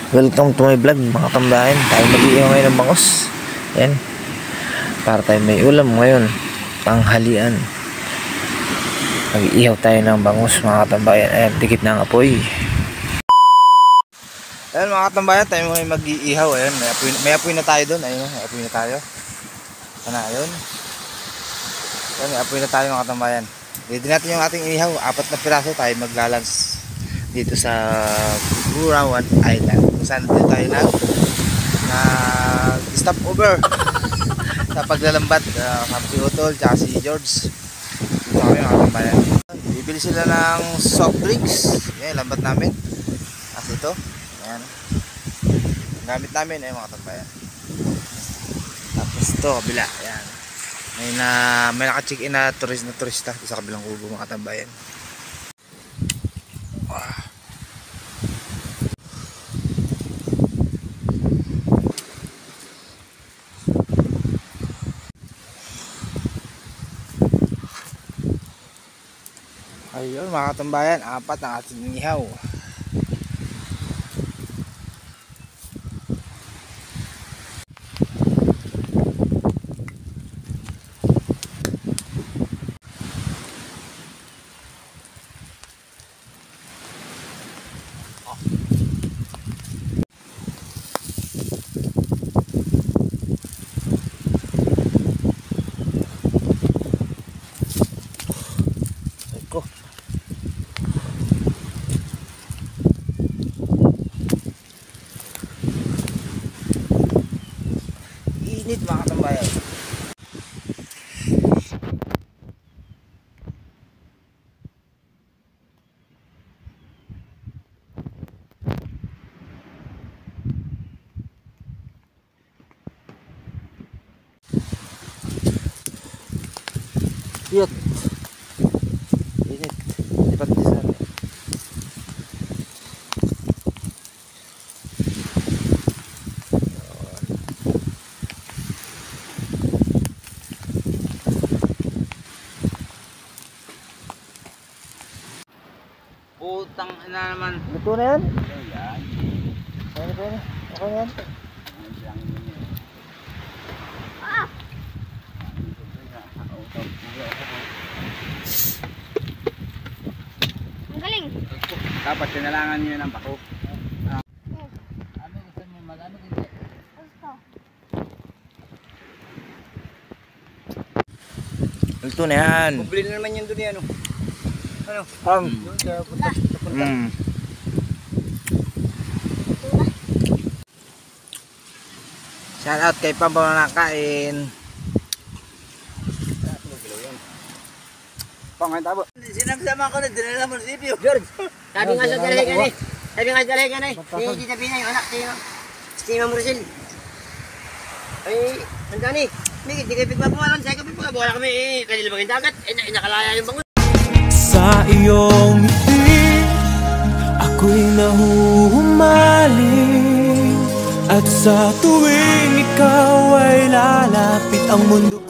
Welcome to my vlog mga tambayan. Tayo mag-iihaw ngayon ng bangus. Yan. Para tayo may ulam ngayon. Panghalian. Mag-iihaw tayo ng bangus mga tambayan. Ayan, dikit na ang apoy. Ayan mga tambayan, tayo ngayon mag-iihaw. Ayan, may apoy na tayo doon. Ayun, may apoy na tayo. Sana, ayun. Ayan, may apoy na tayo mga tambayan. Ready natin yung ating iihaw. 4 na piraso tayo maglalans dito sa Burawan Island. Kung saan din tayo na stop over sa paglalambat. Si Utol tsaka si George. Dito kami mga tambayan. Bibili sila ng soft drinks. Yan, lambat namin. Kasi ito. Yan. Gamit namin ay mga tambayan. Tapos ito, kabila. Yan. May naka-check in na turista sa kabilang kubo mga tambayan. Ayun mga katambayan, 4 ang ating ihaw. Init mga katambayan. Yut. Init. Lipat di sana. Putang ina naman. Luto na yan? Ano po yan? Ako yan? Ang galing. Dapat sinalangan nyo ng bako. Ano gusto mo mag-ano hindi? Gusto. Luto na yan. Bubili na naman yun doon yan. Ano? Shout out kay Pam na nakain. Pangain tabo. Sinagsama ko na dinala mo si Pio. George. Sabi nga sa dalahe ka ni. Sabi nga sa dalahe ka ni. Hindi sabi na yung anak sa'yo. Si Ma'am Rosel. Ay, handa ni. Migit, di kayo pigpapawalan. Sa'yo ka pigpapawalan kami. Kanila maging dagat. Nakalaya yung bangus. Sa iyong ngiti, ako'y nahuhumaling. At sa tuwing ikaw ay lalapit, ang mundo